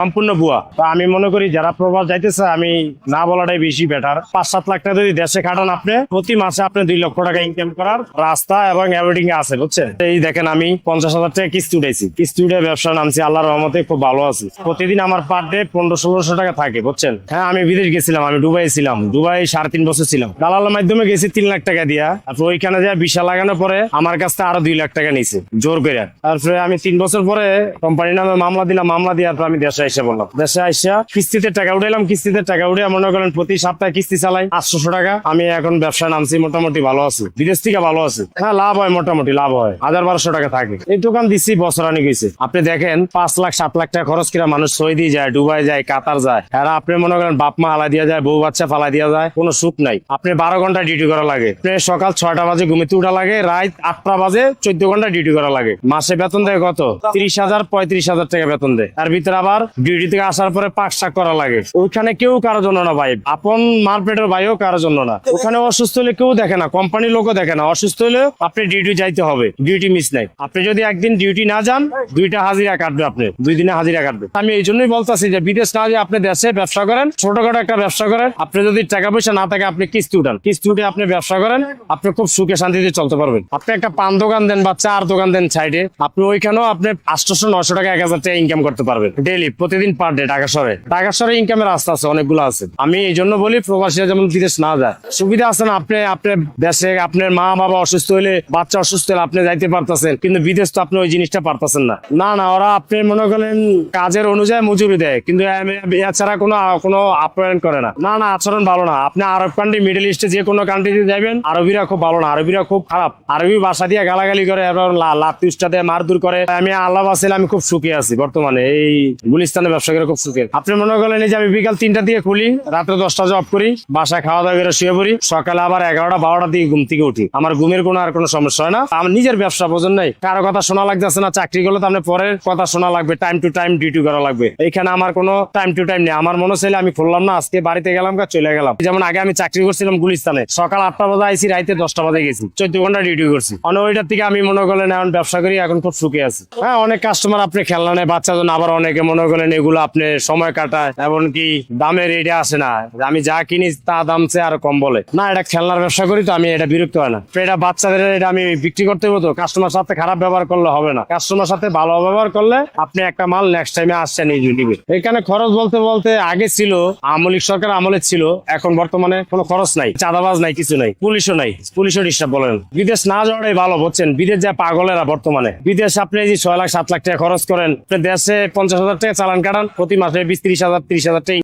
সম্পূর্ণ ভুয়া। তো আমি মনে করি যারা প্রবাস যাইতেছে আমি না বলাটাই বেশি বেটার। 5-7 লাখ টাকা যদি দেশে খাটান আপনি, প্রতি মাসে আপনি 2 লক্ষ টাকা ইনকাম করার রাস্তা এবং এভরিথিং আছে, বুঝছেন। এই দেখেন আমি 50,000 টাকা কিস্তি উঠাইছি, কিস্তি উঠে ব্যবসা নামছি, আল্লাহর রহমতে খুব ভালো আছি। প্রতিদিন আমার পার ডে 1500-1600 টাকা থাকে, বুঝছেন। হ্যাঁ, আমি বিদেশ গেছিলাম, আমি দুবাই ছিলাম, দুবাই 3.5 বছর ছিলাম। দালালের মাধ্যমে গেছি 3 লাখ টাকা দিয়া। তারপর ওইখানে যা ভিসা লাগানোর পরে আমার কাছ থেকে আরো 2 লাখ টাকা নিয়েছে জোর করে। তারপরে আমি 3 বছর পরে কোম্পানির নামে মামলা দিলাম, মামলা দেওয়ার পর আমি দেশে এসে বললাম, দেশে আইসা কিস্তিতে টাকা উঠাইলাম, কিস্তিতে টাকা উঠে মনে করেন প্রতি সপ্তাহে কিস্তি চালাই 800 টাকা। আমি এখন ব্যবসায় নামছি, মোটামুটি ভালো আছি, বিদেশ থেকে ভালো আছে। হ্যাঁ, লাভ হয়, মোটামুটি লাভ হয়, 1000-1200 টাকা থাকে। এই দোকান দিচ্ছি বছরানি গেছে। আপনি দেখেন 5 লাখ 7 লাখ টাকা খরচ করে মানুষ সৌদি যায়, দুবাই যায়, কাতার যায়। এরা আপনি মনে করেন বাপ মা হালাই দিয়া যায়, বউ বাচ্চা ফালাই দিয়া যায়, কোনো সুখ নাই। আপনি 12 ঘন্টা ডিউটি করা লাগে, আপনি সকাল 6টা বাজে ঘুমিতে উঠা লাগে, রাত 8টা বাজে 14 ঘন্টা ডিউটি করা লাগে। মাসে বেতন দেয় কত? 30,000-35,000 টাকা বেতন দেয়। তার ভিতরে আবার ডিউটি থেকে আসার পরে পাক শাক করা লাগে। ওইখানে কেউ কারোর জন্য না ভাই, আপন মারপেটের ভাইও কারোর জন্য না। ওখানে অসুস্থ হলে কেউ দেখে না, কোম্পানির লোকও দেখে না। অসুস্থ হলে আপনি ডিউটি যাইতে হবে, ডিউটি মিস নাই। আপনি যদি একদিন ডিউটি না যান, 2টা হাজিরা কাটবে, আপনি 2 দিনে হাজিরা কাটবে। আমি এই জন্যই বলতেছি যে বিদেশ না যে আপনি দেশে ব্যবসা করেন, ছোটখাটো একটা ব্যবসা করেন। আপনি যদি টাকা পয়সা না থাকে আপনি কিস্তি উঠান, কিস্তি উঠে আপনি ব্যবসা করেন, আপনি খুব সুখে শান্তিতে চলতে পারবেন। আপনি একটা পান দোকান দেন বা চার দোকান দেন সাইডে, আপনি ওইখানেও আপনি 800-900 টাকা 1000 টাকা ইনকাম করতে পারবেন ডেইলি, প্রতিদিন পার ডে। ঢাকা শহরে ইনকামের রাস্তা আছে, অনেকগুলো আছে। আমি এই জন্য বলি প্রবাসীরা যেমন বিদেশ না যায়, সুবিধা আছে না। আপনি আপনার দেশে আপনার মা বাবা অসুস্থ হলে, বাচ্চা অসুস্থ হলে আপনি যাইতে পারতেছেন, কিন্তু বিদেশ তো আপনি ওই জিনিসটা পারতেছেন না। না, ওরা আপনি মনে করেন কাজের অনুযায়ী মজুরি দেয়, কিন্তু এছাড়া কোনো আপ্যায়ন করে না। আচরণ ভালো না। আপনি আরব কান্ট্রি, মিডল ইস্টে যে কোনো কান্ট্রিতে যাবেন, আরবিরা খুব ভালো না, আরবিরা খুব খারাপ। আরবি ভাষা দিয়ে গালাগালি করে, লাতিউস্টা দিয়ে মারধর করে। আমি আল্লাহ বাসিল, আমি খুব সুখী আছি বর্তমানে এই গুলিস্তানে ব্যবসা করে, খুব সুখী। আপনি মনে করেন যে আমি বিকাল 3টা দিয়ে খুলি, রাত্রে 10টা জব করি, বাসায় খাওয়া দাওয়া করে শুয়ে পড়ি, সকালে আবার 11টা-12টা দিয়ে ঘুম থেকে উঠি। আমার ঘুমের কোনো সমস্যা হয় না। আমার নিজের ব্যবসা বোঝেন নাই, কারো কথা শোনা লাগতেছে না। চাকরি করলে তো আপনি পরের কথা শোনা লাগবে, টাইম টু টাইম ডিউটি করা লাগবে। এইখানে আমার কোনো টাইম টু টাইম নেই। আমার মনে চাইলে আমি খুললাম না, আজকে বাড়িতে গেলাম, চলে গেলাম। যেমন আগে আমি চাকরি করছিলাম গুলিস্তানে, সকাল 8টা বাজে আইসি, রাইতে 10টা বাজে গেছি, 14 ঘন্টা ডিউটি করছি। ওইটার থেকে আমি মনে করেন এখন ব্যবসা করি, এখন খুব সুখে আছি। হ্যাঁ, অনেক কাস্টমার আপনি খেলনা নেয়, বাচ্চা জন্য, আবার অনেকে মনে করেন এগুলো আপনি সময় কাটায়, এমনকি দামের এটা আসে না। আমি যা কিনি তা দাম চেয়ে আর কম বলে না। এটা খেলনার ব্যবসা করি তো আমি, এটা বিরক্ত হয় না। এটা বাচ্চাদের এটা আমি বিক্রি করতে হতো। কাস্টমার সাথে খারাপ ব্যবহার করলে হবে না, কাস্টমার সাথে ভালো ব্যবহার করলে আপনি একটা মাল নেক্সট টাইমে আসছেন এই নিবে। এখানে খরচ বলতে আগে ছিল আমলিক সরকার আমলে ছিল, এখন বর্তমানে কোনো খরচ নাই, চাঁদাবাজ নাই, কিছু নাই, পুলিশও নাই, পুলিশও ডিস্টার্ব বলেন। বিদেশ না যাওয়াটাই ভালো, বুঝছেন। বিদেশ যা পাগলেরা বর্তমানে, বিদেশ আপনি যে 6 লাখ 7 লাখ টাকা খরচ করেন, দেশে 50,000 টাকা চালান কাটান, প্রতি মাসে 20-30,000 30,000 টাকা।